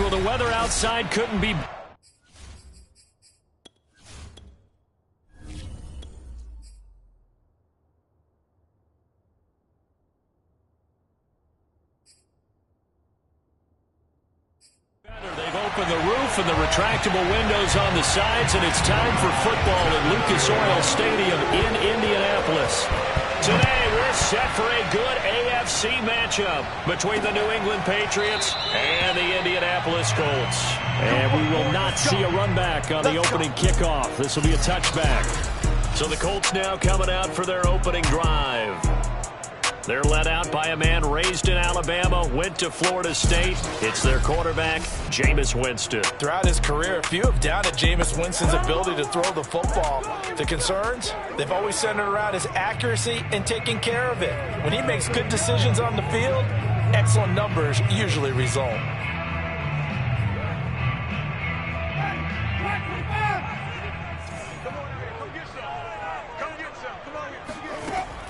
Well, the weather outside couldn't be... They've opened the roof and the retractable windows on the sides, and it's time for football at Lucas Oil Stadium in Indianapolis. Today, we're set for a good AFC matchup between the New England Patriots and the Indianapolis Colts. And we will not see a run back on the opening kickoff. This will be a touchback. So the Colts now coming out for their opening drive. They're led out by a man raised in Alabama, went to Florida State. It's their quarterback, Jameis Winston. Throughout his career, few have doubted Jameis Winston's ability to throw the football. The concerns, they've always centered around his accuracy and taking care of it. When he makes good decisions on the field, excellent numbers usually result.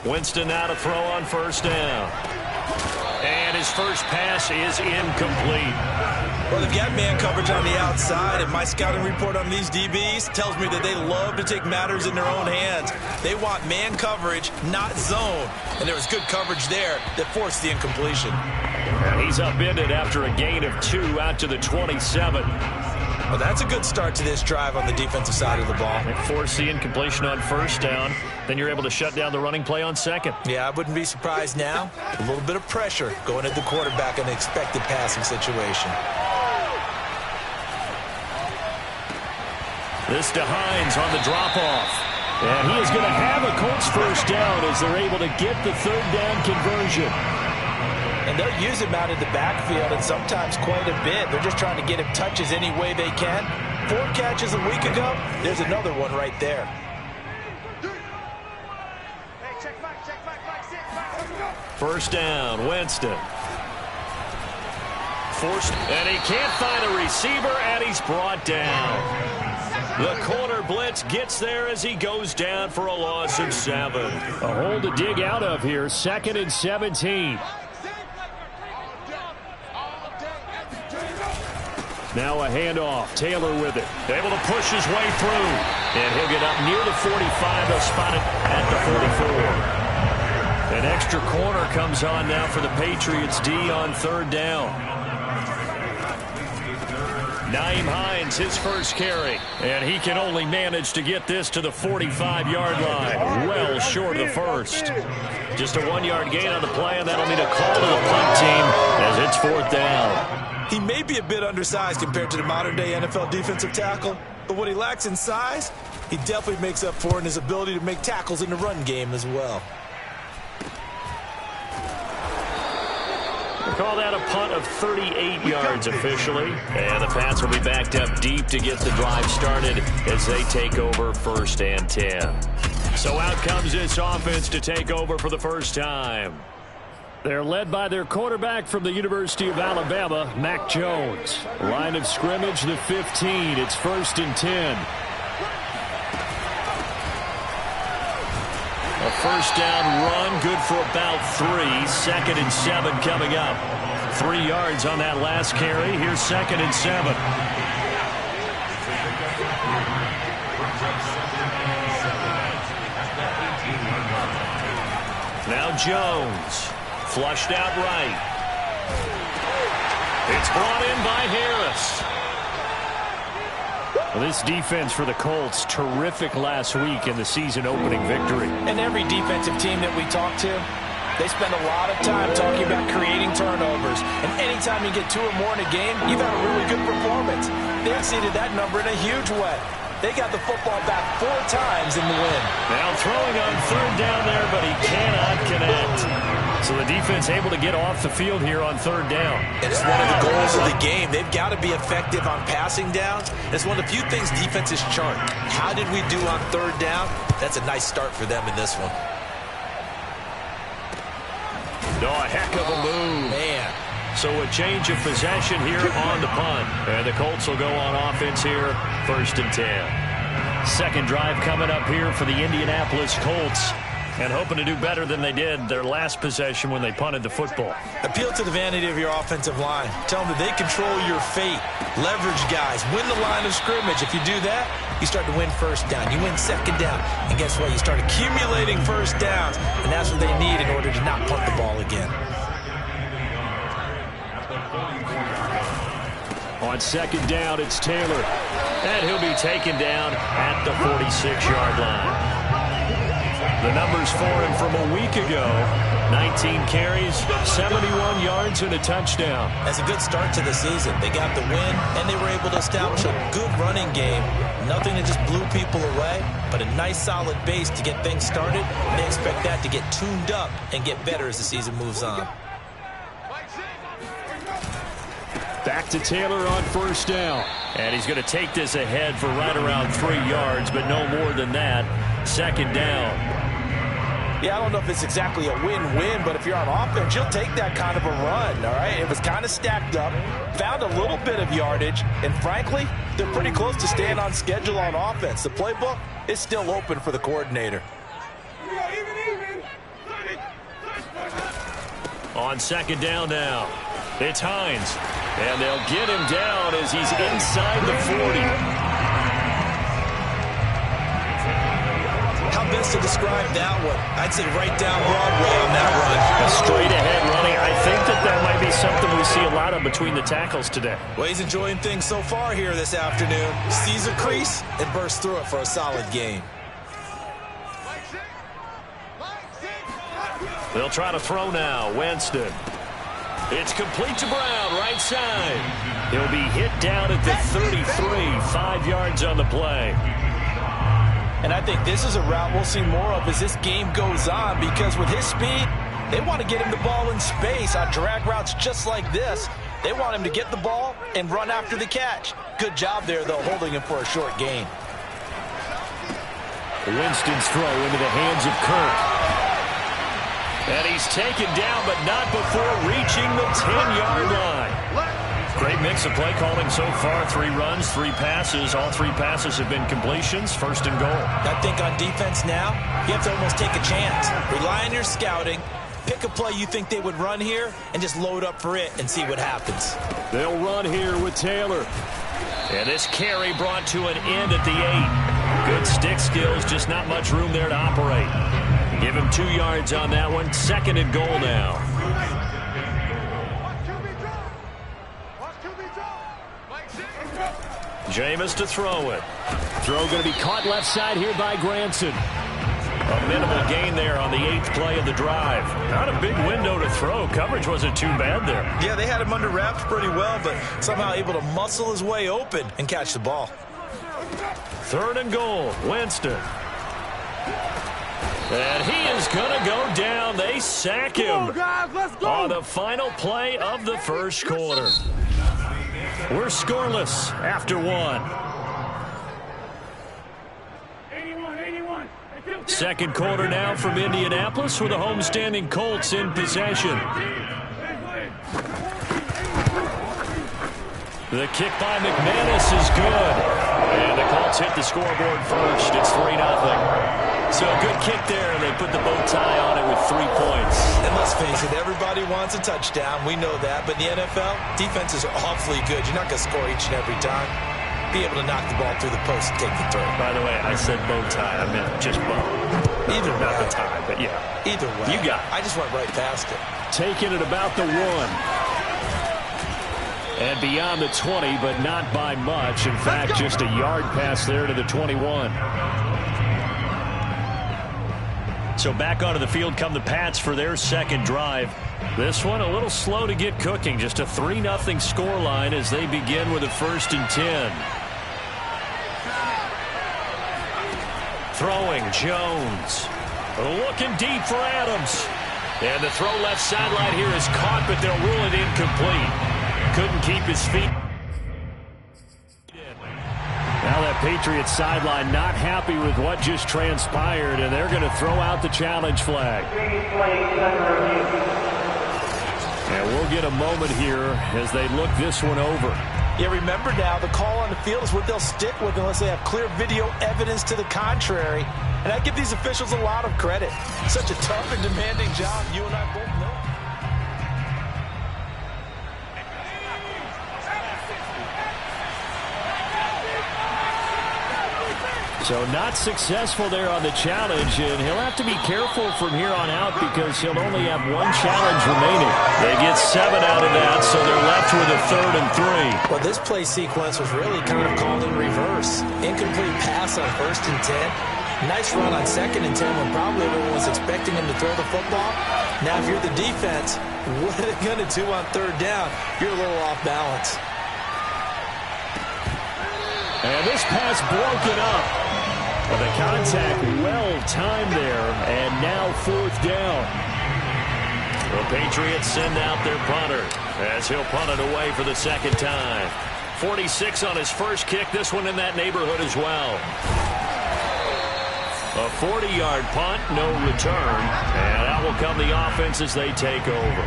Winston now to throw on first down. And his first pass is incomplete. Well, they've got man coverage on the outside, and my scouting report on these DBs tells me that they love to take matters in their own hands. They want man coverage, not zone. And there was good coverage there that forced the incompletion. And he's upended after a gain of 2 out to the 27. Well, that's a good start to this drive on the defensive side of the ball. And force the incompletion on first down. Then you're able to shut down the running play on second. Yeah, I wouldn't be surprised now. A little bit of pressure going at the quarterback in an expected passing situation. This to Hines on the drop-off. And he is going to have a Colts first down as they're able to get the third down conversion. And they'll use him out in the backfield, and sometimes quite a bit. They're just trying to get him touches any way they can. 4 catches a week ago. There's another one right there. First down, Winston. Forced, and he can't find a receiver, and he's brought down. The corner blitz gets there as he goes down for a loss of 7. A hole to dig out of here, 2nd and 17. Now a handoff. Taylor with it. Able to push his way through. And he'll get up near the 45. They'll spot it at the 44. An extra corner comes on now for the Patriots D on third down. Nyheim Hines, his first carry. And he can only manage to get this to the 45-yard line. Well short of the first. Just a 1-yard gain on the play, and that'll mean a call to the punt team as it's 4th down. He may be a bit undersized compared to the modern-day NFL defensive tackle, but what he lacks in size, he definitely makes up for in his ability to make tackles in the run game as well. We'll call that a punt of 38 yards officially, and the Pats will be backed up deep to get the drive started as they take over 1st and 10. So out comes this offense to take over for the first time. They're led by their quarterback from the University of Alabama, Mac Jones. Line of scrimmage, the 15. It's 1st and 10. A first down run, good for about 3. 2nd and 7 coming up. 3 yards on that last carry. Here's 2nd and 7. Now Jones. Flushed out right. It's brought in by Harris. Well, this defense for the Colts, terrific last week in the season-opening victory. And every defensive team that we talk to, they spend a lot of time talking about creating turnovers. And anytime you get 2 or more in a game, you've had a really good performance. They exceeded that number in a huge way. They got the football back 4 times in the win. Now throwing on third down there, but he cannot connect. So the defense able to get off the field here on third down. It's one of the goals of the game. They've got to be effective on passing downs. It's one of the few things defenses chart. How did we do on third down? That's a nice start for them in this one. No, a heck of a move. Man. So a change of possession here on the punt. And the Colts will go on offense here, 1st and 10. Second drive coming up here for the Indianapolis Colts. And hoping to do better than they did their last possession when they punted the football. Appeal to the vanity of your offensive line. Tell them that they control your fate. Leverage guys. Win the line of scrimmage. If you do that, you start to win first down. You win second down. And guess what? You start accumulating first downs. And that's what they need in order to not punt the ball again. On second down, it's Taylor. And he'll be taken down at the 46-yard line. The numbers for him from a week ago: 19 carries, 71 yards, and a touchdown. That's a good start to the season. They got the win, and they were able to establish a good running game. Nothing that just blew people away, but a nice, solid base to get things started. And they expect that to get tuned up and get better as the season moves on. Back to Taylor on first down. And he's going to take this ahead for right around 3 yards, but no more than that. Second down. Yeah, I don't know if it's exactly a win-win, but if you're on offense, you'll take that kind of a run, all right? It was kind of stacked up, found a little bit of yardage, and frankly, they're pretty close to staying on schedule on offense. The playbook is still open for the coordinator. On second down now, it's Hines, and they'll get him down as he's inside the 40. How best to describe that one? I'd say right down Broadway on that run. A straight-ahead running. I think that might be something we see a lot of between the tackles today. Well, he's enjoying things so far here this afternoon. Sees a crease and bursts through it for a solid gain. They'll try to throw now. Winston. It's complete to Brown, right side. He'll be hit down at the 33, 5 yards on the play. And I think this is a route we'll see more of as this game goes on, because with his speed, they want to get him the ball in space on drag routes just like this. They want him to get the ball and run after the catch. Good job there, though, holding him for a short gain. Winston's throw into the hands of Kirk. And he's taken down, but not before reaching the 10-yard line. Great mix of play calling so far. 3 runs, 3 passes. All 3 passes have been completions. First and goal. I think on defense now, you have to almost take a chance. Rely on your scouting. Pick a play you think they would run here and just load up for it and see what happens. They'll run here with Taylor. And this carry brought to an end at the 8. Good stick skills, just not much room there to operate. Give him 2 yards on that one. Second and goal now. Jameis to throw it. Throw going to be caught left side here by Granson. A minimal gain there on the 8th play of the drive. Not a big window to throw. Coverage wasn't too bad there. Yeah, they had him under wraps pretty well, but somehow able to muscle his way open and catch the ball. Third and goal. Winston. And he is going to go down. They sack him. Come on, guys, let's go. On the final play of the first quarter. We're scoreless after 1. 81. Second quarter now from Indianapolis with the homestanding Colts in possession. The kick by McManus is good. And the Colts hit the scoreboard first. It's 3-0. So a good kick there, and they put the bow tie on it with 3 points. And let's face it, everybody wants a touchdown. We know that. But in the NFL, defenses are awfully good. You're not going to score each and every time. Be able to knock the ball through the post and take the throw. By the way, I said bow tie. I meant just bow. Either way. Not the tie, but yeah. Either way. You got it. I just went right past it. Taking it about the 1. And beyond the 20, but not by much. In fact, just a yard pass there to the 21. So back onto the field come the Pats for their second drive. This one a little slow to get cooking. Just a 3-0 scoreline as they begin with a 1st and 10. Throwing, Jones. Looking deep for Adams. And the throw left sideline here is caught, but they'll rule it incomplete. Couldn't keep his feet. Now that Patriots sideline not happy with what just transpired, and they're going to throw out the challenge flag. And we'll get a moment here as they look this one over. Yeah, remember now, the call on the field is what they'll stick with unless they have clear video evidence to the contrary. And I give these officials a lot of credit. Such a tough and demanding job, you and I both know. So not successful there on the challenge, and he'll have to be careful from here on out because he'll only have one challenge remaining. They get 7 out of that, so they're left with a 3rd and 3. Well, this play sequence was really kind of called in reverse. Incomplete pass on 1st and 10. Nice run on 2nd and 10 when probably everyone was expecting him to throw the football. Now, if you're the defense, what are they going to do on 3rd down? You're a little off balance. And this pass broken up. But the contact well-timed there, and now 4th down. The Patriots send out their punter as he'll punt it away for the 2nd time. 46 on his first kick, this one in that neighborhood as well. A 40-yard punt, no return, and out will come the offense as they take over.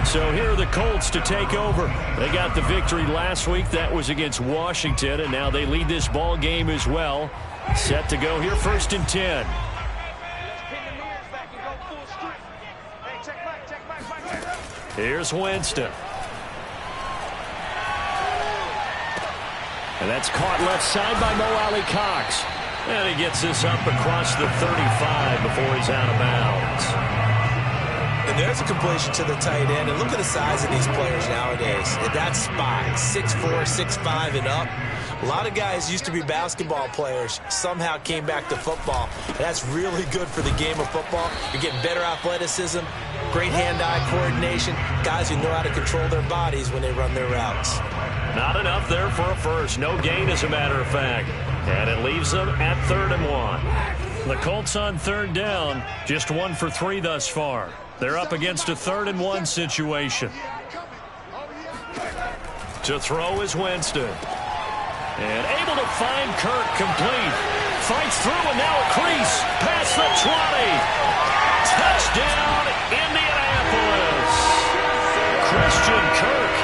So here are the Colts to take over. They got the victory last week. That was against Washington, and now they lead this ball game as well. Set to go here, 1st and 10. Here's Winston. And that's caught left side by Mo Alley-Cox. And he gets this up across the 35 before he's out of bounds. And there's a completion to the tight end. And look at the size of these players nowadays. At that spot, 6'4", 6'5", and up. A lot of guys used to be basketball players, somehow came back to football. And that's really good for the game of football. You're getting better athleticism, great hand-eye coordination, guys who know how to control their bodies when they run their routes. Not enough there for a first. No gain, as a matter of fact. And it leaves them at 3rd and 1. The Colts on 3rd down, just 1 for 3 thus far. They're up against a 3rd and 1 situation. To throw is Winston. And able to find Kirk complete. Fights through and now a crease. Past the 20. Touchdown, Indianapolis. Christian Kirk,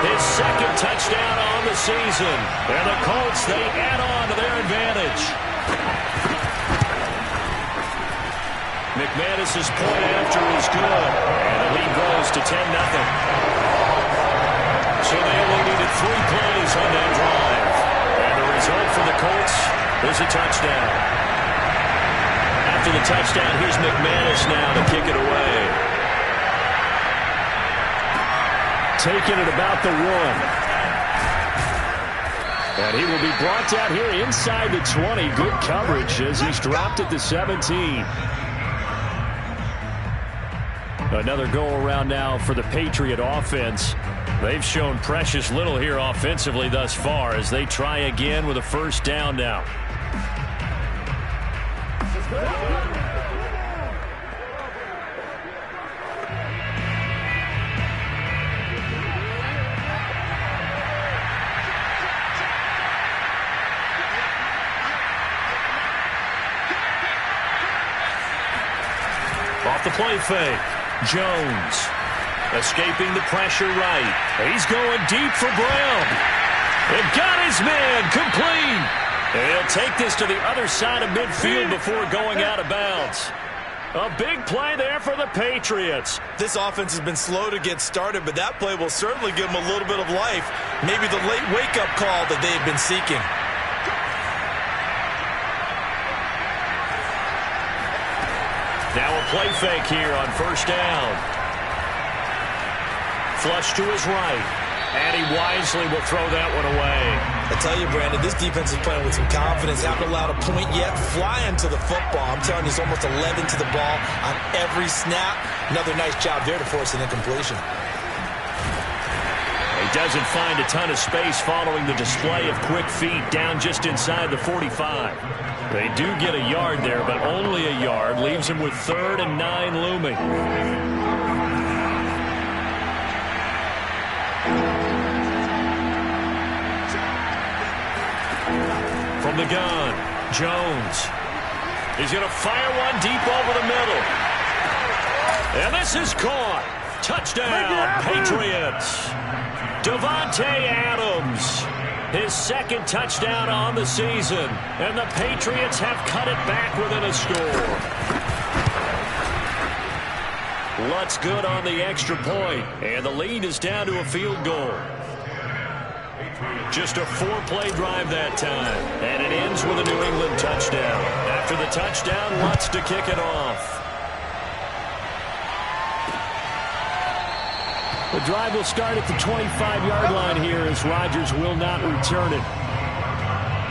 his 2nd touchdown on the season. And the Colts, they add on to their advantage. McManus's point after is good. And the lead grows to 10-0. So they only needed 3 plays on that drive. And the result for the Colts is a touchdown. After the touchdown, here's McManus now to kick it away. Taking it about the 1. And he will be brought down here inside the 20. Good coverage as he's dropped at the 17. Another go-around now for the Patriot offense. They've shown precious little here offensively thus far as they try again with a 1st down now. Off the play fake. Jones escaping the pressure right. He's going deep for Brown. And got his man complete. And he'll take this to the other side of midfield before going out of bounds. A big play there for the Patriots. This offense has been slow to get started, but that play will certainly give them a little bit of life. Maybe the late wake-up call that they've been seeking. Now a play fake here on 1st down. Flush to his right. And he wisely will throw that one away. I tell you, Brandon, this defense is playing with some confidence. Haven't allowed a point yet. Flying to the football. I'm telling you, it's almost 11 to the ball on every snap. Another nice job there to force an incompletion. He doesn't find a ton of space following the display of quick feet down just inside the 45. They do get a yard there, but only a yard. Leaves him with 3rd and 9 looming. From the gun, Jones. He's going to fire one deep over the middle. And this is caught. Touchdown, Patriots. Davante Adams, his second touchdown on the season. And the Patriots have cut it back within a score. Lutt's good on the extra point, and the lead is down to a field goal. Just a 4-play drive that time, and it ends with a New England touchdown. After the touchdown, Lutt's to kick it off. The drive will start at the 25-yard line here as Rodgers will not return it.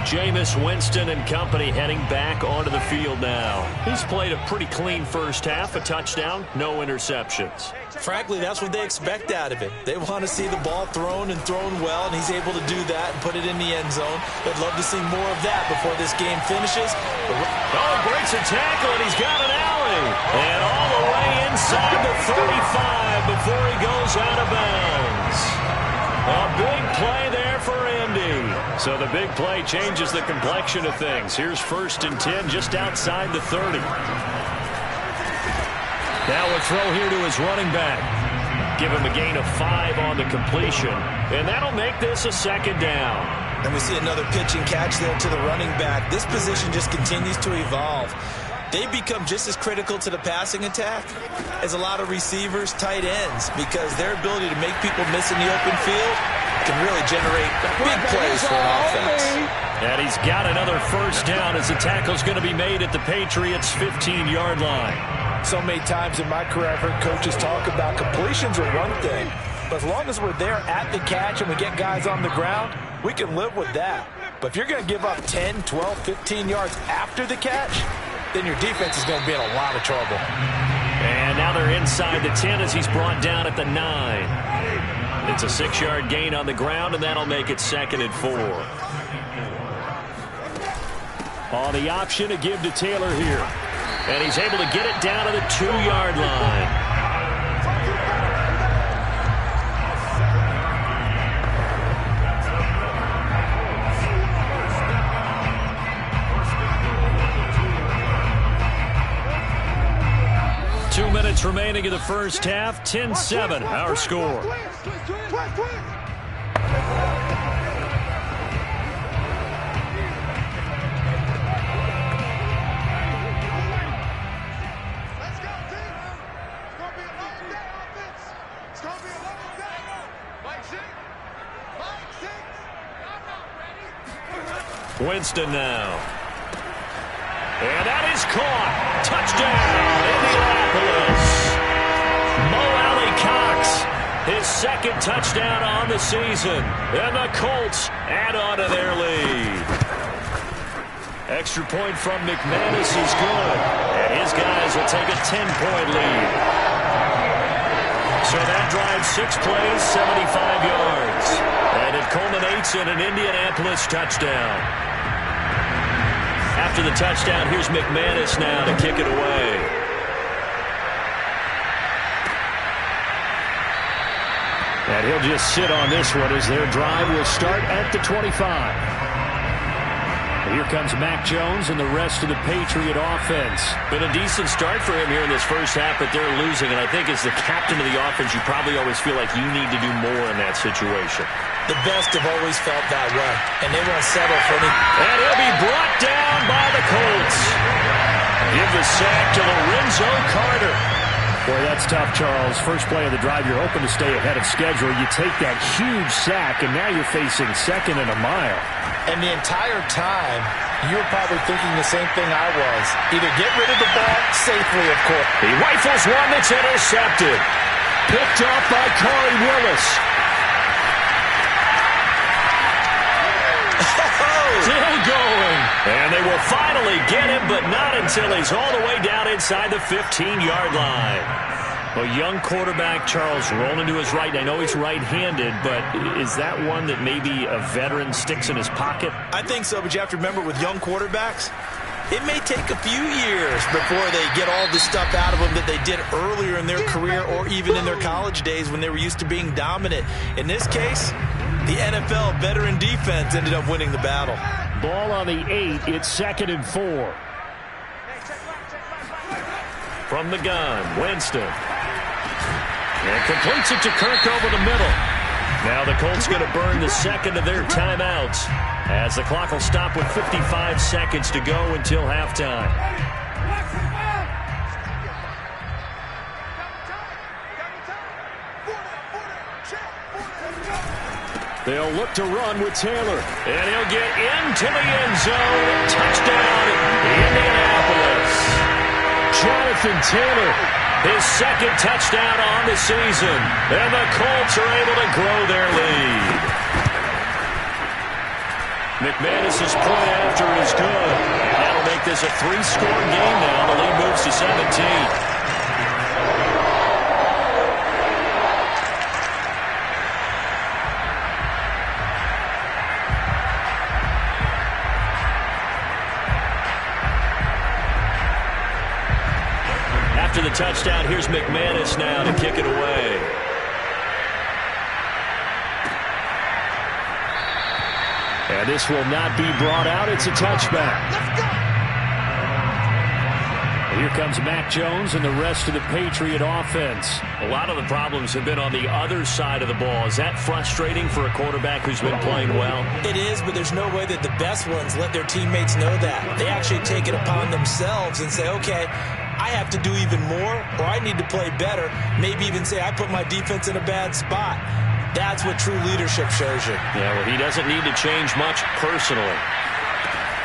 Jameis Winston and company heading back onto the field now. He's played a pretty clean first half, a touchdown, no interceptions. Frankly, that's what they expect out of him. They want to see the ball thrown and thrown well, and he's able to do that and put it in the end zone. They'd love to see more of that before this game finishes. Oh, breaks a tackle, and he's got an alley. And all the way inside the 35 before he goes out of bounds. A big play there for Indy. So the big play changes the complexion of things. Here's 1st and 10 just outside the 30. Now a throw here to his running back. Give him a gain of 5 on the completion. And that'll make this a 2nd down. And we see another pitch and catch there to the running back. This position just continues to evolve. They become just as critical to the passing attack as a lot of receivers, tight ends, because their ability to make people miss in the open field can really generate big plays for an offense. And he's got another 1st down as the tackle's going to be made at the Patriots' 15-yard line. So many times in my career I've heard coaches talk about completions are one thing, but as long as we're there at the catch and we get guys on the ground, we can live with that. But if you're going to give up 10, 12, 15 yards after the catch, then your defense is going to be in a lot of trouble. And now they're inside the 10 as he's brought down at the 9. It's a 6-yard gain on the ground, and that'll make it 2nd and 4. On the option to give to Taylor here. And he's able to get it down to the 2-yard line. 2 minutes remaining in the first half. 10-7, our score. Winston now. And that is caught. Touchdown, Indianapolis. Mo Alley-Cox, his 2nd touchdown on the season. And the Colts add on to their lead. Extra point from McManus is good. And his guys will take a 10-point lead. So that drives 6 plays, 75 yards. And it culminates in an Indianapolis touchdown. After the touchdown, here's McManus now to kick it away. And he'll just sit on this one as their drive will start at the 25. Here comes Mac Jones and the rest of the Patriot offense. Been a decent start for him here in this first half, but they're losing. And I think as the captain of the offense, you probably always feel like you need to do more in that situation. The best have always felt that way, and they won't settle for any. And he'll be brought down by the Colts. Give the sack to Lorenzo Carter. Boy, that's tough, Charles. First play of the drive, you're hoping to stay ahead of schedule. You take that huge sack, and now you're facing 2nd and a mile. And the entire time, you're probably thinking the same thing I was. Either get rid of the ball safely, of course. He rifles one that's intercepted. Picked off by Corey Willis. Still going. And they will finally get him, but not until he's all the way down inside the 15-yard line. A young quarterback, Charles, rolling to his right. I know he's right-handed, but is that one that maybe a veteran sticks in his pocket? I think so, but you have to remember with young quarterbacks, it may take a few years before they get all the stuff out of them that they did earlier in their career or even in their college days when they were used to being dominant. In this case, the NFL veteran defense ended up winning the battle. Ball on the 8. It's 2nd and 4. From the gun, Winston. And completes it to Kirk over the middle. Now the Colts going to burn the second of their timeouts as the clock will stop with 55 seconds to go until halftime. They'll look to run with Taylor, and he'll get into the end zone. Touchdown, Indianapolis. Jonathan Taylor, his second touchdown on the season, and the Colts are able to grow their lead. McManus's point after is good. That'll make this a 3-score game now. The lead moves to 17. After the touchdown, here's McManus now to kick it away. And this will not be brought out. It's a touchback. Let's go. Here comes Mac Jones and the rest of the Patriot offense. A lot of the problems have been on the other side of the ball. Is that frustrating for a quarterback who's been playing well? It is, but there's no way that the best ones let their teammates know that. They actually take it upon themselves and say, okay, I have to do even more, or I need to play better. Maybe even say I put my defense in a bad spot. That's what true leadership shows you. Yeah, well, he doesn't need to change much personally.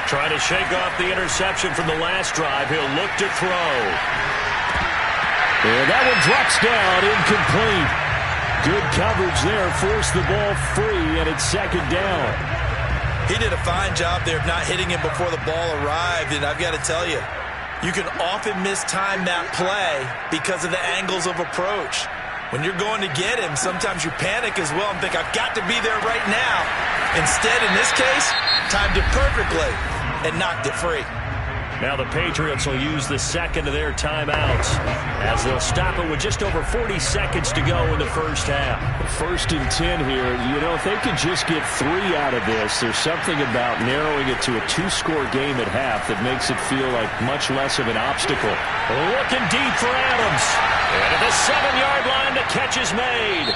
Trying to shake off the interception from the last drive. He'll look to throw. And that one drops down, incomplete. Good coverage there. Forced the ball free, and it's second down. He did a fine job there of not hitting him before the ball arrived, and I've got to tell you, you can often mistime that play because of the angles of approach. When you're going to get him, sometimes you panic as well and think, I've got to be there right now. Instead, in this case, timed it perfectly and knocked it free. Now the Patriots will use the second of their timeouts as they'll stop it with just over 40 seconds to go in the first half. 1st and 10 here. You know, if they could just get 3 out of this, there's something about narrowing it to a 2-score game at half that makes it feel like much less of an obstacle. Looking deep for Adams. And at the 7-yard line, the catch is made.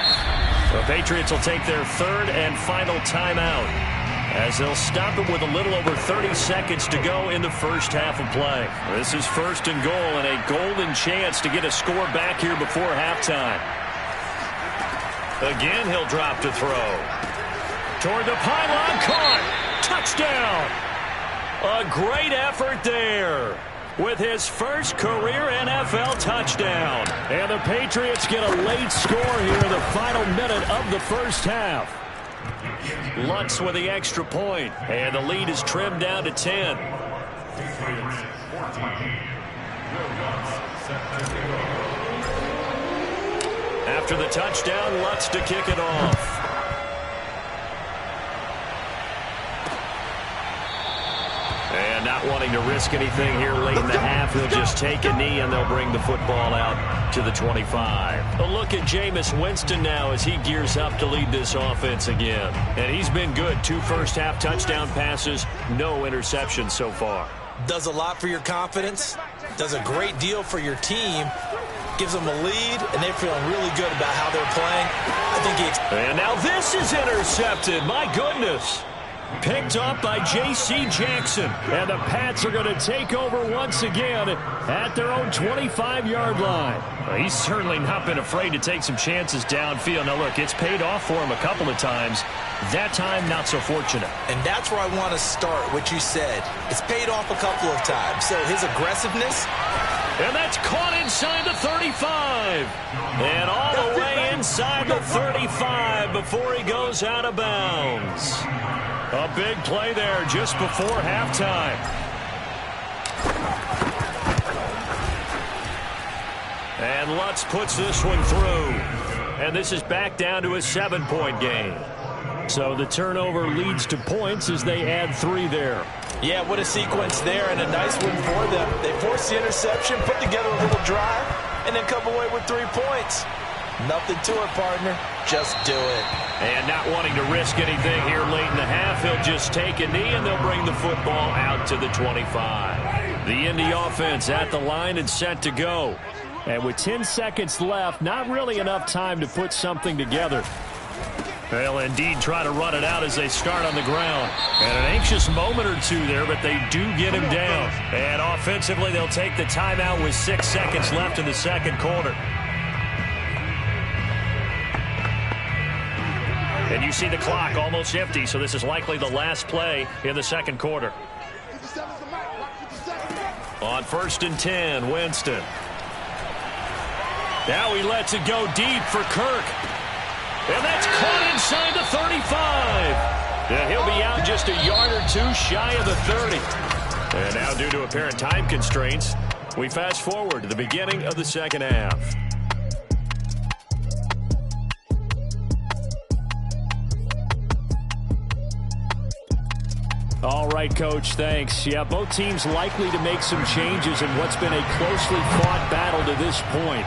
The Patriots will take their 3rd and final timeout as they'll stop it with a little over 30 seconds to go in the first half of play. This is 1st and goal and a golden chance to get a score back here before halftime. Again, he'll drop to throw. Toward the pylon, caught. Touchdown. A great effort there with his first career NFL touchdown. And the Patriots get a late score here in the final minute of the first half. Lutz with the extra point, and the lead is trimmed down to 10. After the touchdown, Lutz to kick it off. And not wanting to risk anything here late in the half, he'll just take a knee and they'll bring the football out to the 25. A look at Jameis Winston now as he gears up to lead this offense again. And he's been good. 2 first-half touchdown passes, no interceptions so far. Does a lot for your confidence, does a great deal for your team, gives them a lead, and they're feeling really good about how they're playing. I think and now this is intercepted. My goodness. Picked up by J.C. Jackson. And the Pats are going to take over once again at their own 25-yard line. Well, he's certainly not been afraid to take some chances downfield. Now, look, it's paid off for him a couple of times. That time, not so fortunate. And that's where I want to start, what you said. It's paid off a couple of times. So his aggressiveness. And that's caught inside the 35. And all the way inside the 35 before he goes out of bounds. A big play there just before halftime. And Lutz puts this one through. And this is back down to a 7-point game. So the turnover leads to points as they add 3 there. Yeah, what a sequence there, and a nice one for them. They forced the interception, put together a little drive, and then come away with 3 points. Nothing to it, partner. Just do it. And not wanting to risk anything here late in the half, he'll just take a knee, and they'll bring the football out to the 25. The Indy offense at the line and set to go. And with 10 seconds left, not really enough time to put something together. They'll indeed try to run it out as they start on the ground. And an anxious moment or two there, but they do get him down. And offensively, they'll take the timeout with 6 seconds left in the second quarter. And you see the clock almost empty, so this is likely the last play in the second quarter. On 1st and 10, Winston. Now he lets it go deep for Kirk. And that's caught inside the 35. And he'll be out just a yard or two shy of the 30. And now due to apparent time constraints, we fast forward to the beginning of the second half. All right, Coach, thanks. Yeah, both teams likely to make some changes in what's been a closely fought battle to this point.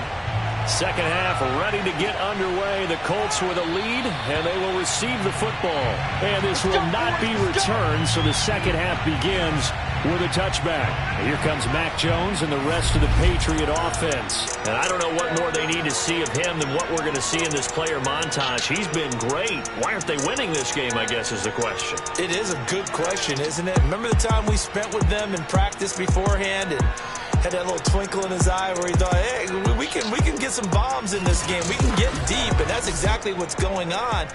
Second half ready to get underway. The Colts with a lead, and they will receive the football. And this will not be returned, so the second half begins with a touchback. Here comes Mac Jones and the rest of the Patriot offense. And I don't know what more they need to see of him than what we're going to see in this player montage. He's been great. Why aren't they winning this game, I guess, is the question. It is a good question, isn't it? Remember the time we spent with them in practice beforehand and had that little twinkle in his eye where he thought, hey, we can get some bombs in this game. We can get deep, and that's exactly what's going on.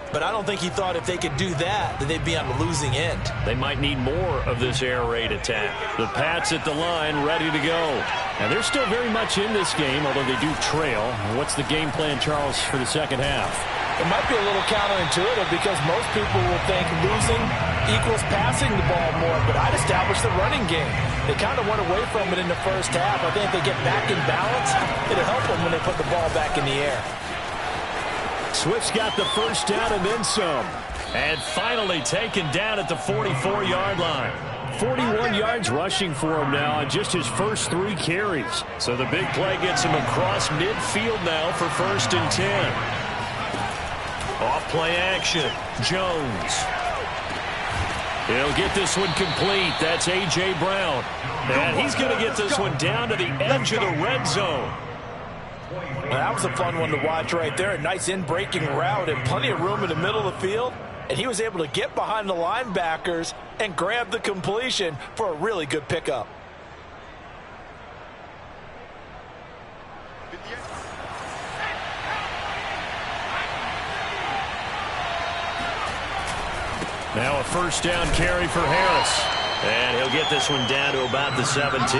But I don't think he thought if they could do that they'd be on the losing end. They might need more of this air raid attack. The Pats at the line ready to go. And they're still very much in this game, although they do trail. What's the game plan, Charles, for the second half? It might be a little counterintuitive because most people will think losing equals passing the ball more, but I'd establish the running game. They kind of went away from it in the first half. I think if they get back in balance, it'll help them when they put the ball back in the air. Swift's got the first down and then some. And finally taken down at the 44-yard line. 41 yards rushing for him now on just his first 3 carries. So the big play gets him across midfield now for 1st and 10. Off play action. Jones. He'll get this one complete. That's A.J. Brown. And he's going to get this one down to the edge of the red zone. Well, that was a fun one to watch right there. A nice in-breaking route and plenty of room in the middle of the field. And he was able to get behind the linebackers and grab the completion for a really good pickup. Now a first down carry for Harris. And he'll get this one down to about the 17.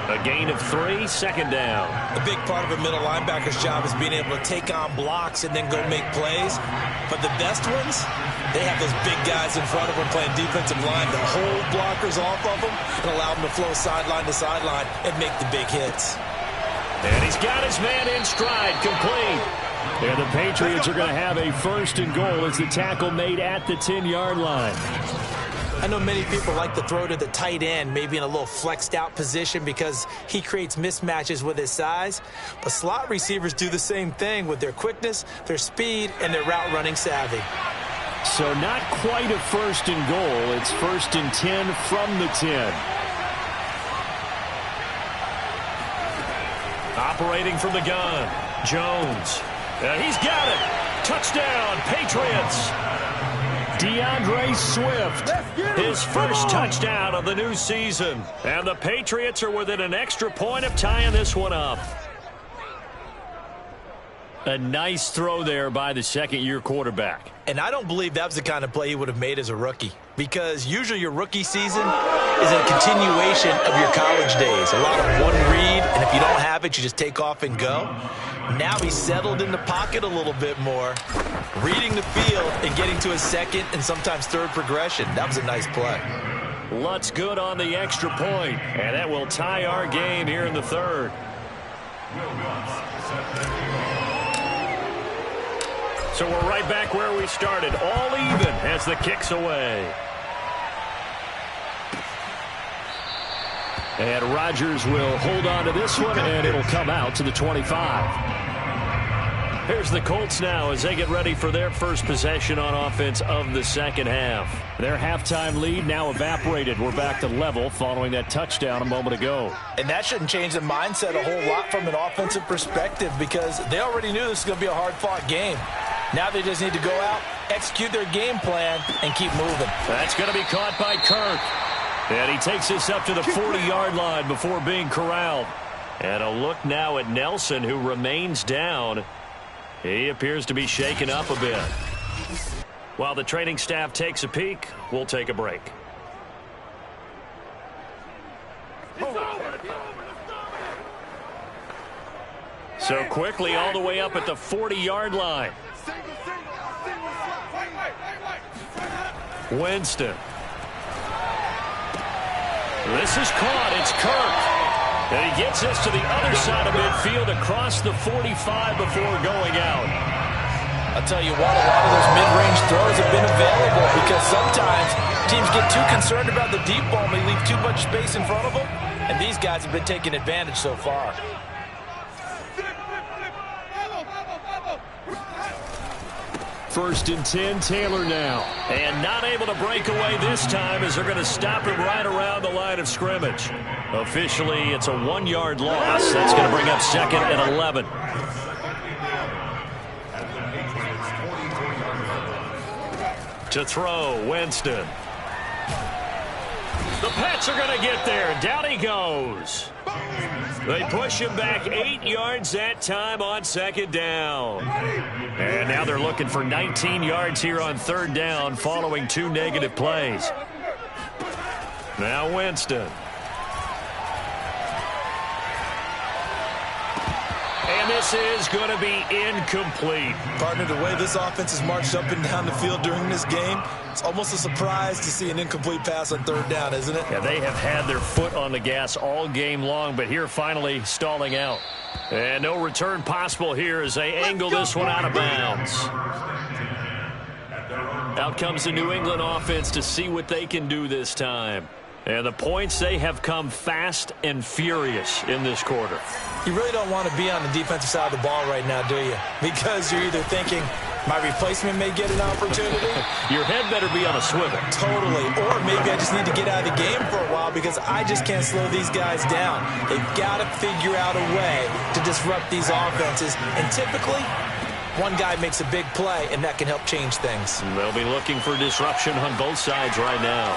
A gain of 3, second down. A big part of a middle linebacker's job is being able to take on blocks and then go make plays. But the best ones, they have those big guys in front of them playing defensive line to hold blockers off of them and allow them to flow sideline to sideline and make the big hits. And he's got his man in stride, complete. And the Patriots are going to have a 1st and goal as the tackle made at the 10-yard line. I know many people like to throw to the tight end, maybe in a little flexed out position because he creates mismatches with his size. But slot receivers do the same thing with their quickness, their speed, and their route running savvy. So not quite a 1st and goal. It's 1st and 10 from the 10. Operating from the gun, Jones. He's got it. Touchdown, Patriots. DeAndre Swift, his first touchdown of the new season. And the Patriots are within an extra point of tying this one up. A nice throw there by the second-year quarterback. And I don't believe that was the kind of play he would have made as a rookie. Because usually your rookie season is a continuation of your college days. A lot of one read, and if you don't have it, you just take off and go. Now he's settled in the pocket a little bit more, reading the field and getting to his second and sometimes third progression. That was a nice play. Lutz good on the extra point, and that will tie our game here in the third. So we're right back where we started, all even as the kick's away. And Rodgers will hold on to this one, and it'll come out to the 25. Here's the Colts now as they get ready for their first possession on offense of the second half. Their halftime lead now evaporated. We're back to level following that touchdown a moment ago. And that shouldn't change the mindset a whole lot from an offensive perspective because they already knew this was going to be a hard-fought game. Now they just need to go out, execute their game plan, and keep moving. That's going to be caught by Kirk. And he takes this up to the 40-yard line before being corralled. And a look now at Nelson, who remains down. He appears to be shaken up a bit. While the training staff takes a peek, we'll take a break. So quickly all the way up at the 40-yard line. Winston. This is caught. It's Kirk. And he gets this to the other side of midfield across the 45 before going out. I'll tell you what, a lot of those mid-range throws have been available because sometimes teams get too concerned about the deep ball and they leave too much space in front of them. And these guys have been taking advantage so far. First and 10, Taylor now. And not able to break away this time as they're going to stop him right around the line of scrimmage. Officially, it's a 1-yard loss. That's going to bring up second and 11. To throw, Winston. The Pats are going to get there. Down he goes. They push him back 8 yards that time on second down. And now they're looking for 19 yards here on third down following 2 negative plays. Now Winston. And this is going to be incomplete. Partner, the way this offense has marched up and down the field during this game, it's almost a surprise to see an incomplete pass on third down, isn't it? Yeah, they have had their foot on the gas all game long, but here finally stalling out. And no return possible here as they angle this one out of bounds. Out comes the New England offense to see what they can do this time. And the points, they have come fast and furious in this quarter. You really don't want to be on the defensive side of the ball right now, do you? Because you're either thinking, my replacement may get an opportunity. Your head better be on a swivel. Totally. Or maybe I just need to get out of the game for a while because I just can't slow these guys down. They've got to figure out a way to disrupt these offenses. And typically, one guy makes a big play, and that can help change things. They'll be looking for disruption on both sides right now.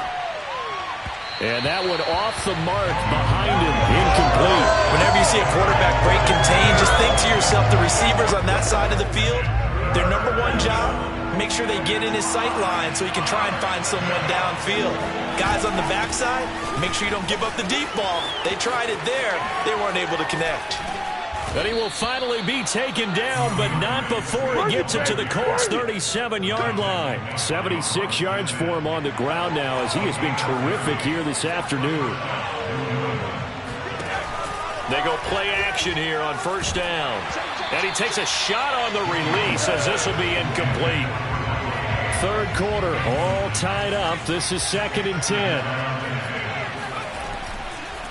And that one off the mark behind him, incomplete. Whenever you see a quarterback break contain, just think to yourself, the receivers on that side of the field, their number one job, make sure they get in his sight line so he can try and find someone downfield. Guys on the backside, make sure you don't give up the deep ball. They tried it there. They weren't able to connect. And he will finally be taken down, but not before he gets it to the Colts' 37-yard line. 76 yards for him on the ground now as he has been terrific here this afternoon. They go play action here on first down. And he takes a shot on the release as this will be incomplete. Third quarter, all tied up. This is second and 10.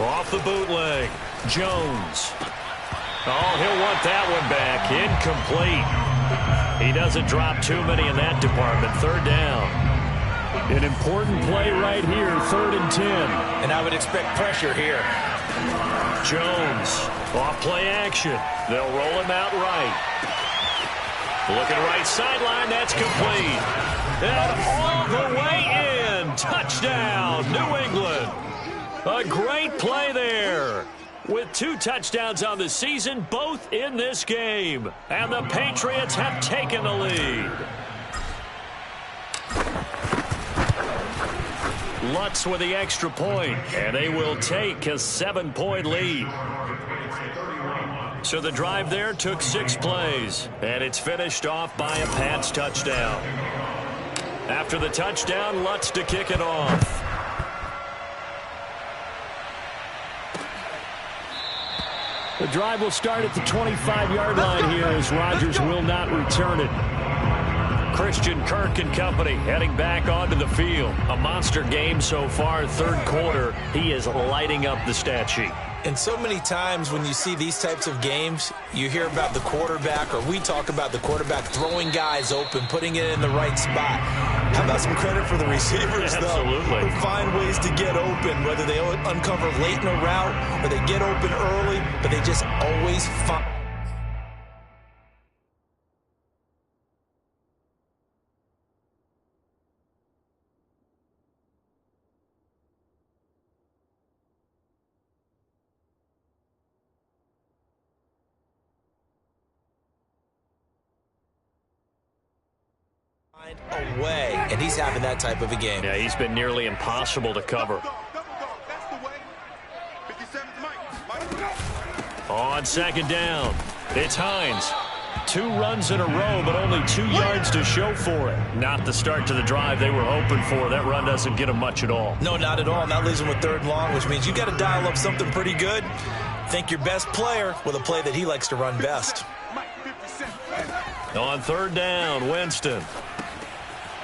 Off the bootleg, Jones. Oh, he'll want that one back. Incomplete. He doesn't drop too many in that department. Third down. An important play right here, third and 10. And I would expect pressure here. Jones, off play action. They'll roll him out right. Looking right sideline, that's complete. And all the way in. Touchdown, New England. A great play there. With 2 touchdowns on the season, both in this game. And the Patriots have taken the lead. Lutz with the extra point, and they will take a 7-point lead. So the drive there took 6 plays, and it's finished off by a Pats touchdown. After the touchdown, Lutz to kick it off. The drive will start at the 25-yard line here as Rodgers will not return it. Christian Kirk and company heading back onto the field. A monster game so far, third quarter. He is lighting up the stat sheet. And so many times when you see these types of games, you hear about the quarterback, or we talk about the quarterback throwing guys open, putting it in the right spot. How about some credit for the receivers, though? Absolutely. Who find ways to get open, whether they uncover late in a route or they get open early, but they just always find away, and he's having that type of a game. Yeah, he's been nearly impossible to cover. On second down, it's Hines. 2 runs in a row, but only 2 yards to show for it. Not the start to the drive they were hoping for. That run doesn't get them much at all. No, not at all. And that leaves them with 3rd and long, which means you got to dial up something pretty good. Think your best player with a play that he likes to run best. On 3rd down, Winston.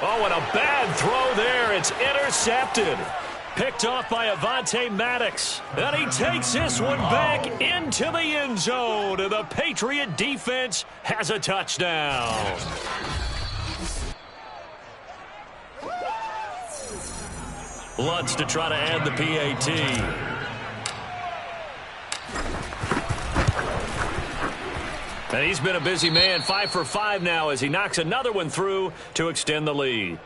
Oh, and a bad throw there. It's intercepted. Picked off by Avonte Maddox. And he takes this one back into the end zone. And the Patriot defense has a touchdown. Lutz to try to add the PAT. And he's been a busy man, 5 for 5 now as he knocks another one through to extend the lead.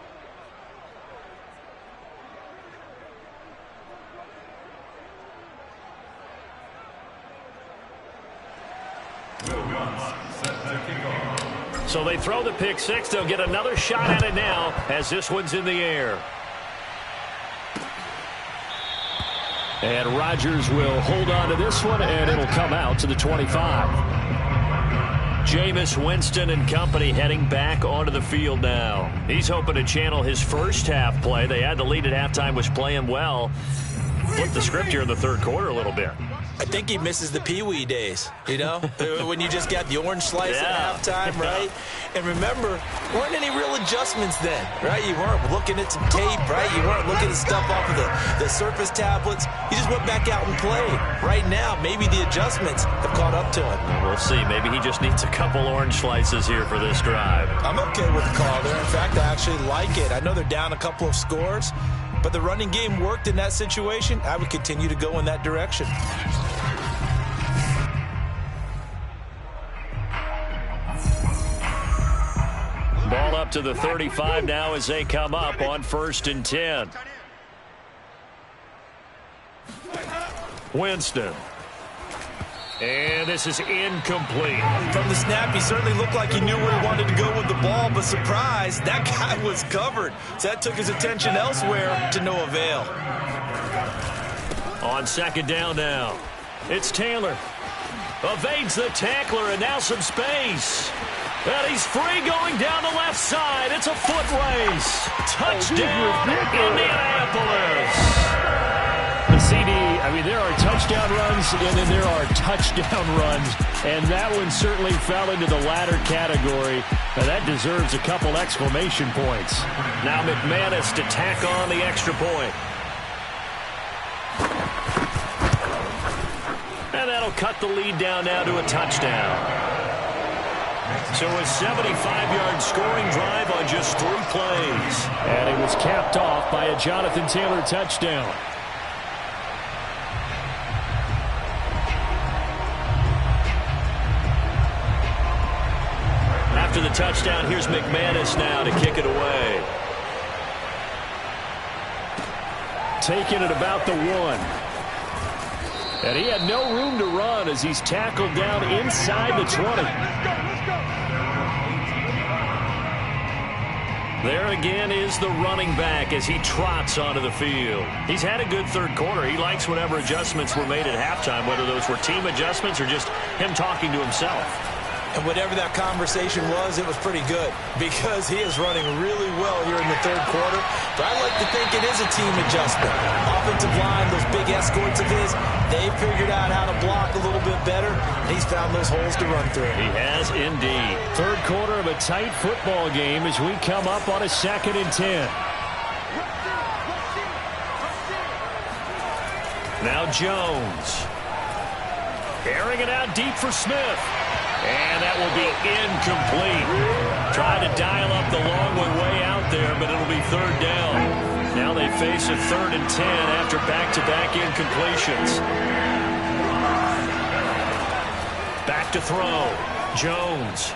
So they throw the pick 6. They'll get another shot at it now as this one's in the air. And Rodgers will hold on to this one, and it'll come out to the 25. Jameis Winston and company heading back onto the field now. He's hoping to channel his first half play. They had the lead at halftime, was playing well. Flipped the script here in the 3rd quarter a little bit. I think he misses the Pee-wee days, you know, when you just got the orange slice at halftime, right? And remember, weren't any real adjustments then, right? You weren't looking at some tape, right? You weren't looking at stuff off of the Surface tablets. You just went back out and played. Right now, maybe the adjustments have caught up to him. We'll see. Maybe he just needs a couple orange slices here for this drive. I'm okay with the call there. In fact, I actually like it. I know they're down a couple of scores, but the running game worked in that situation. I would continue to go in that direction. Ball up to the 35 now as they come up on 1st and 10. Winston. And this is incomplete. From the snap, he certainly looked like he knew where he wanted to go with the ball, but surprise, that guy was covered. So that took his attention elsewhere to no avail. On 2nd down now, it's Taylor. Evades the tackler, and now some space. And he's free going down the left side. It's a foot race. Touchdown, Indianapolis. The CD, I mean, there are touchdown runs, and then there are touchdown runs. And that one certainly fell into the latter category. Now, that deserves a couple exclamation points. Now McManus to tack on the extra point. And that'll cut the lead down now to a touchdown. So a 75-yard scoring drive on just 3 plays. And it was capped off by a Jonathan Taylor touchdown. After the touchdown, here's McManus now to kick it away. Taking it about the 1. And he had no room to run as he's tackled down inside the 20. There again is the running back as he trots onto the field. He's had a good 3rd quarter. He likes whatever adjustments were made at halftime, whether those were team adjustments or just him talking to himself. And whatever that conversation was, it was pretty good because he is running really well here in the 3rd quarter. But I like to think it is a team adjustment. Offensive line, those big escorts of his, they figured out how to block a little bit better, and he's found those holes to run through. He has indeed. 3rd quarter of a tight football game as we come up on a 2nd and 10. Now Jones. Airing it out deep for Smith. And that will be incomplete. Trying to dial up the long way out there, but it'll be 3rd down. Now they face a 3rd and 10 after back-to-back incompletions. Back to throw. Jones.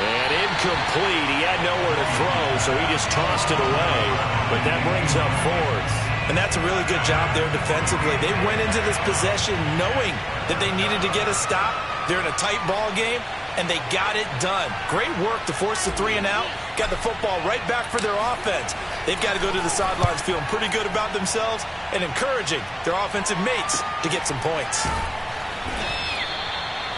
And incomplete. He had nowhere to throw, so he just tossed it away. But that brings up 4th. And that's a really good job there defensively. They went into this possession knowing that they needed to get a stop. They're in a tight ball game, and they got it done. Great work to force the 3 and out. Got the football right back for their offense. They've got to go to the sidelines feeling pretty good about themselves and encouraging their offensive mates to get some points.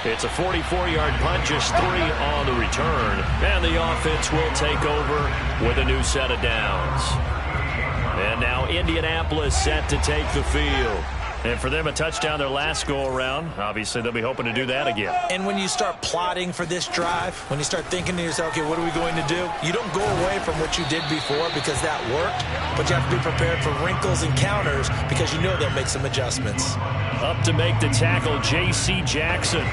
It's a 44-yard punt, just 3 on the return. And the offense will take over with a new set of downs. And now Indianapolis set to take the field. And for them, a touchdown their last go-around. Obviously, they'll be hoping to do that again. And when you start plotting for this drive, when you start thinking to yourself, okay, what are we going to do? You don't go away from what you did before because that worked, but you have to be prepared for wrinkles and counters because you know they'll make some adjustments. Up to make the tackle, J.C. Jackson.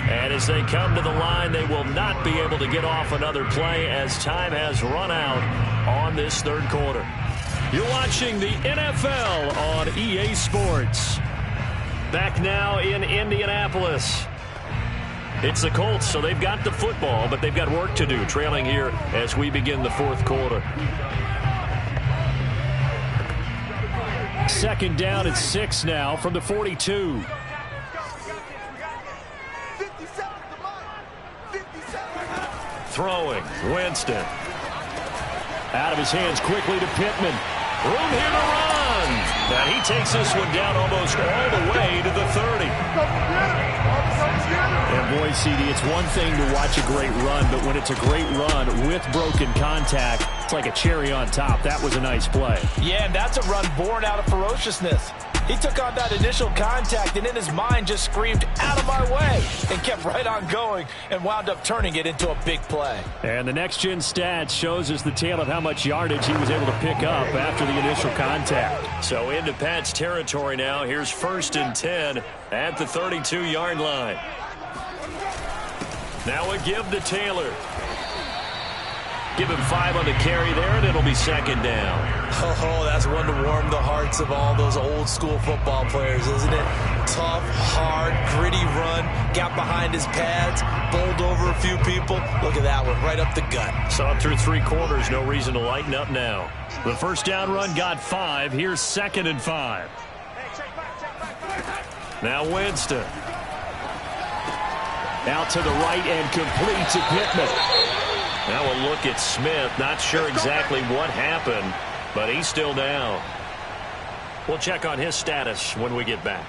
And as they come to the line, they will not be able to get off another play as time has run out on this third quarter. You're watching the NFL on EA Sports. Back now in Indianapolis. It's the Colts, so they've got the football, but they've got work to do, trailing here as we begin the fourth quarter. Second down at 6 now from the 42. Throwing, Winston. Out of his hands quickly to Pittman. Room here to run. And he takes this one down almost all the way to the 30. And boy, CD, it's one thing to watch a great run, but when it's a great run with broken contact, it's like a cherry on top. That was a nice play. Yeah, and that's a run born out of ferociousness. He took on that initial contact and in his mind just screamed, out of my way, and kept right on going and wound up turning it into a big play. And the next-gen stats shows us the tale of how much yardage he was able to pick up after the initial contact. So into Pat's territory now. Here's 1st and 10 at the 32-yard line. Now a give to Taylor. Give him 5 on the carry there, and it'll be second down. Oh, that's one to warm the hearts of all those old-school football players, isn't it? Tough, hard, gritty run, got behind his pads, bowled over a few people. Look at that one, right up the gut. Saw it through 3 quarters, no reason to lighten up now. The first down run got 5. Here's 2nd and 5. Now Winston. Out to the right and complete to Pittman. Now a look at Smith. Not sure exactly what happened, but he's still down. We'll check on his status when we get back.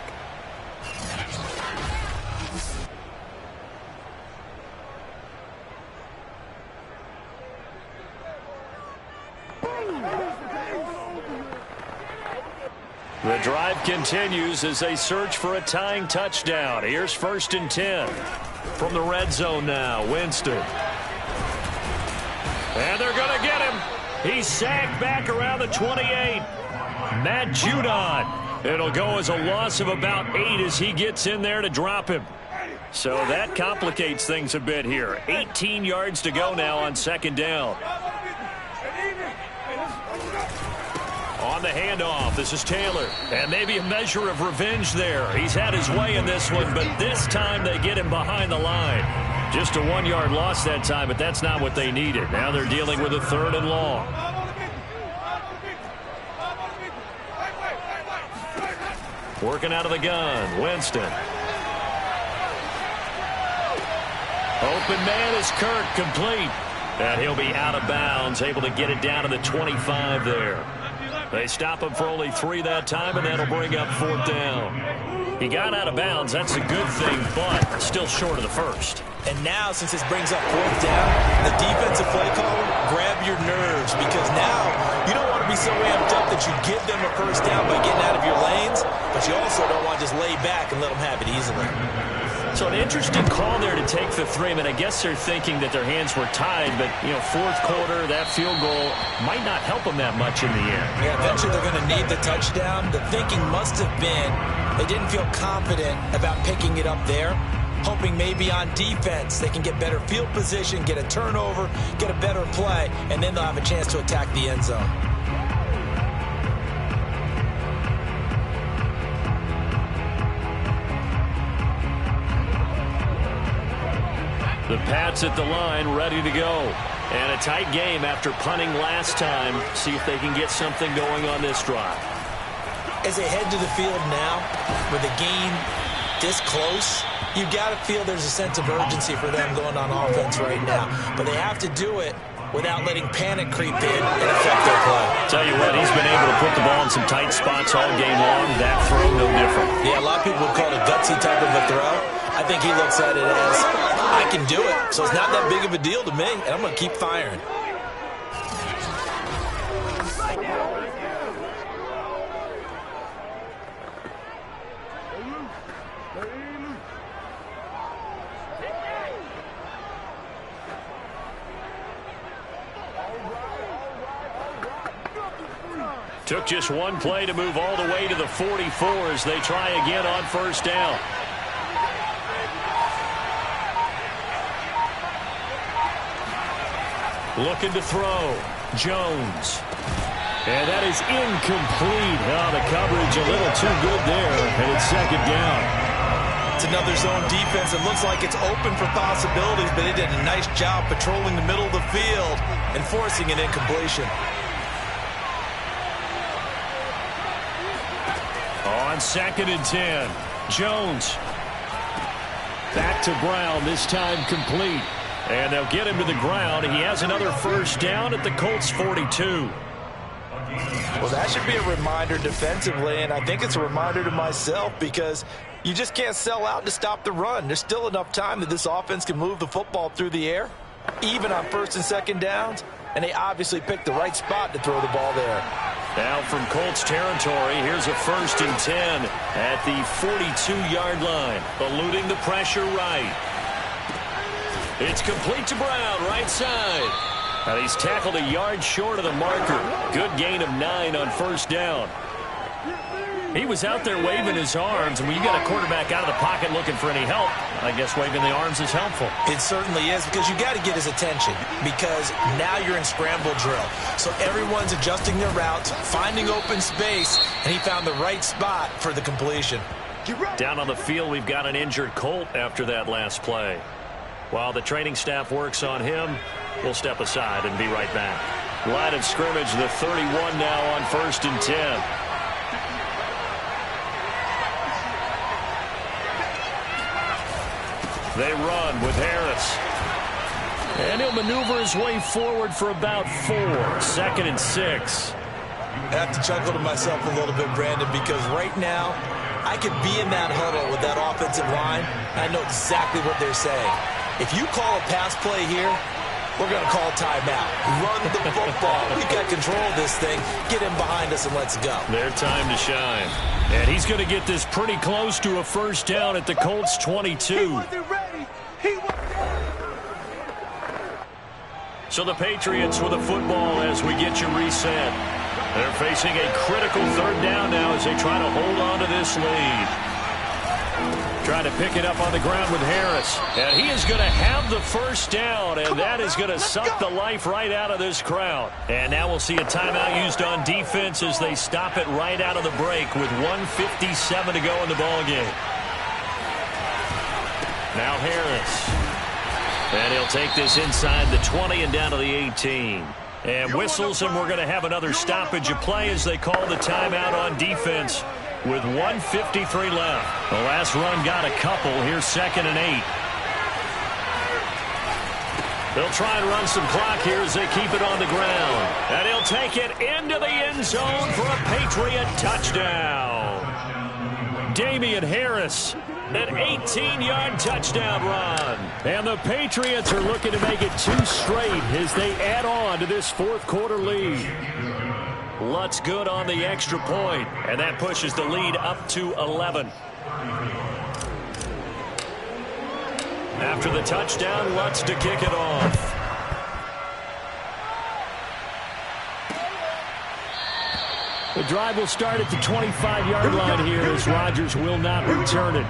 The drive continues as they search for a tying touchdown. Here's 1st and 10 from the red zone now. Winston. And they're going to get him. He's sacked back around the 28. Matt Judon. It'll go as a loss of about 8 as he gets in there to drop him. So that complicates things a bit here. 18 yards to go now on second down. On the handoff, this is Taylor. And maybe a measure of revenge there. He's had his way in this one, but this time they get him behind the line. Just a 1-yard loss that time, but that's not what they needed. Now they're dealing with a 3rd and long. Working out of the gun, Winston. Open man is Kirk, complete. And he'll be out of bounds, able to get it down to the 25 there. They stop him for only 3 that time, and that'll bring up 4th down. He got out of bounds. That's a good thing, but still short of the first. And now, since this brings up 4th down, the defensive play caller, grab your nerves, because now you don't want to be so amped up that you give them a first down by getting out of your lanes, but you also don't want to just lay back and let them have it easily. So an interesting call there to take the 3. I mean, I guess they're thinking that their hands were tied, but, you know, 4th quarter, that field goal might not help them that much in the end. Yeah, eventually they're going to need the touchdown. The thinking must have been they didn't feel confident about picking it up there, hoping maybe on defense they can get better field position, get a turnover, get a better play, and then they'll have a chance to attack the end zone. The Pats at the line, ready to go. And a tight game after punting last time. See if they can get something going on this drive. As they head to the field now, with a game this close, you got to feel there's a sense of urgency for them going on offense right now. But they have to do it without letting panic creep in and affect their play. Tell you what, he's been able to put the ball in some tight spots all game long. That throw, no different. Yeah, a lot of people would call it a gutsy type of a throw. I think he looks at it as, I can do it, so it's not that big of a deal to me, and I'm going to keep firing. Took just one play to move all the way to the 44 as they try again on first down. Looking to throw. Jones. And that is incomplete. Oh, the coverage a little too good there, and it's second down. It's another zone defense. It looks like it's open for possibilities, but they did a nice job patrolling the middle of the field and forcing an incompletion. On 2nd and 10, Jones. Back to Brown, this time complete. And they'll get him to the ground. He has another first down at the Colts 42. Well, that should be a reminder defensively, and I think it's a reminder to myself because you just can't sell out to stop the run. There's still enough time that this offense can move the football through the air, even on 1st and 2nd downs, and they obviously picked the right spot to throw the ball there. Now from Colts territory, here's a 1st and 10 at the 42-yard line. Eluding the pressure right. It's complete to Brown, right side. And he's tackled a yard short of the marker. Good gain of 9 on first down. He was out there waving his arms, and when you got a quarterback out of the pocket looking for any help, I guess waving the arms is helpful. It certainly is, because you got to get his attention, because now you're in scramble drill. So everyone's adjusting their routes, finding open space, and he found the right spot for the completion. Down on the field, we've got an injured Colt after that last play. While the training staff works on him, we'll step aside and be right back. Line of scrimmage, the 31 now on 1st and 10. They run with Harris. And he'll maneuver his way forward for about 4. 2nd and 6. I have to chuckle to myself a little bit, Brandon, because right now I could be in that huddle with that offensive line, and I know exactly what they're saying. If you call a pass play here, we're going to call timeout. Run the football. We've got control of this thing. Get him behind us and let's go. Their time to shine. And he's going to get this pretty close to a first down at the Colts 22. He wasn't ready. He wasn't ready. So the Patriots with the football as we get you reset. They're facing a critical 3rd down now as they try to hold on to this lead. Trying to pick it up on the ground with Harris. And he is going to have the first down, and that is going to suck the life right out of this crowd. And now we'll see a timeout used on defense as they stop it right out of the break with 1:57 to go in the ballgame. Now Harris. And he'll take this inside the 20 and down to the 18. And whistles, and we're going to have another stoppage of play as they call the timeout on defense with 1:53 left. The last run got a couple. Here's 2nd and 8. They'll try and run some clock here as they keep it on the ground. And he'll take it into the end zone for a Patriot touchdown. Damian Harris, an 18-yard touchdown run. And the Patriots are looking to make it 2 straight as they add on to this 4th quarter lead. Lutz good on the extra point, and that pushes the lead up to 11. After the touchdown, Lutz to kick it off. The drive will start at the 25-yard line here as Rodgers will not return it.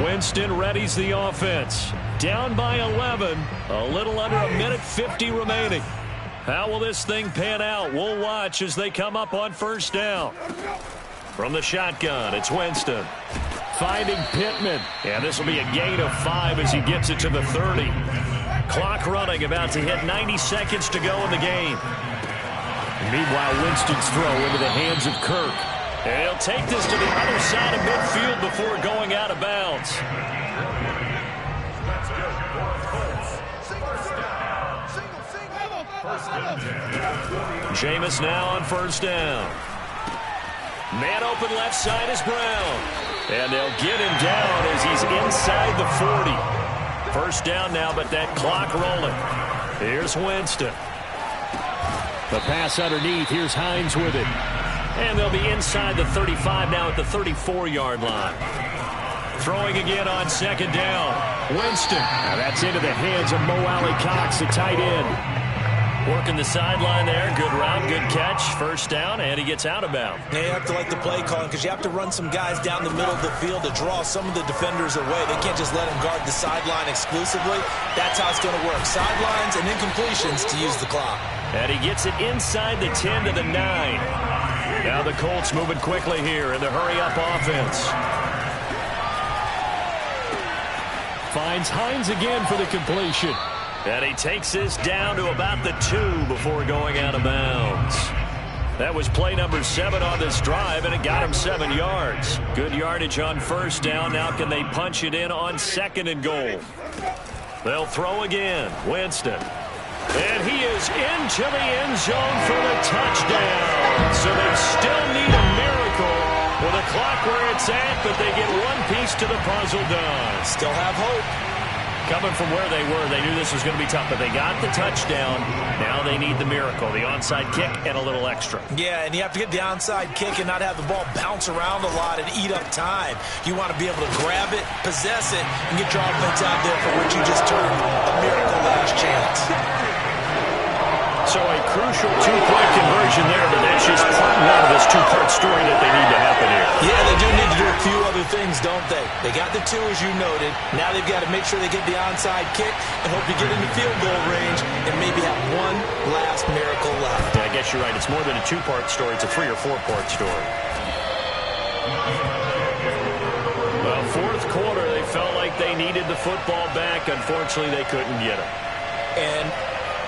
Winston readies the offense. Down by 11, a little under 1:50 remaining. How will this thing pan out? We'll watch as they come up on first down. From the shotgun, it's Winston. Finding Pittman. And this will be a gain of 5 as he gets it to the 30. Clock running, about to hit 90 seconds to go in the game. Meanwhile, Winston's throw into the hands of Kirk. And he'll take this to the other side of midfield before going out of bounds. Jameis now on first down. Man open left side is Brown. And they'll get him down as he's inside the 40. First down now, but that clock rolling. Here's Winston. The pass underneath. Here's Hines with it. And they'll be inside the 35 now at the 34-yard line. Throwing again on second down. Winston. Now that's into the hands of Mo Alley-Cox, the tight end. Working the sideline there. Good route, good catch. First down, and he gets out of bounds. Yeah, you have to like the play calling because you have to run some guys down the middle of the field to draw some of the defenders away. They can't just let them guard the sideline exclusively. That's how it's going to work. Sidelines and incompletions to use the clock. And he gets it inside the 10 to the 9. Now the Colts moving quickly here in the hurry-up offense. Finds Hines again for the completion. And he takes this down to about the 2 before going out of bounds. That was play number 7 on this drive, and it got him 7 yards. Good yardage on first down. Now can they punch it in on 2nd and goal? They'll throw again. Winston. And he is into the end zone for the touchdown. So they still need a miracle with a clock where it's at, but they get one piece to the puzzle done. Still have hope. Coming from where they were, they knew this was going to be tough, but they got the touchdown. Now they need the miracle, the onside kick and a little extra. Yeah, and you have to get the onside kick and not have the ball bounce around a lot and eat up time. You want to be able to grab it, possess it, and get your offense out there for what you just termed a miracle last chance. So a crucial 2-point conversion there, but that's just part one of this 2-part story that they need to happen here. Yeah, they do need to do a few other things, don't they? They got the 2, as you noted. Now they've got to make sure they get the onside kick and hope to get into field goal range and maybe have one last miracle left. Yeah, I guess you're right. It's more than a 2-part story. It's a 3- or 4-part story. Well, 4th quarter, they felt like they needed the football back. Unfortunately, they couldn't get it. And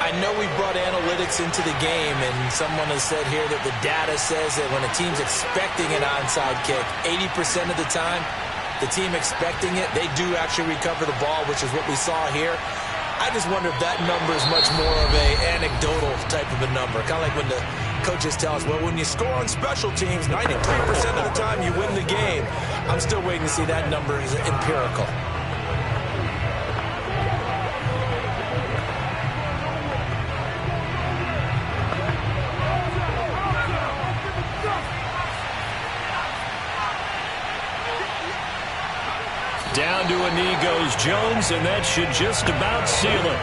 I know we brought analytics into the game, and someone has said here that the data says that when a team's expecting an onside kick, 80% of the time, the team expecting it, they do actually recover the ball, which is what we saw here. I just wonder if that number is much more of a anecdotal type of a number. Kind of like when the coaches tell us, well, when you score on special teams, 93% of the time you win the game. I'm still waiting to see that number is empirical. Down to a knee goes Jones, and that should just about seal it.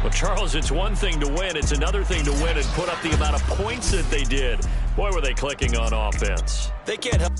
Well, Charles, it's one thing to win. It's another thing to win and put up the amount of points that they did. Boy, were they clicking on offense. They can't help.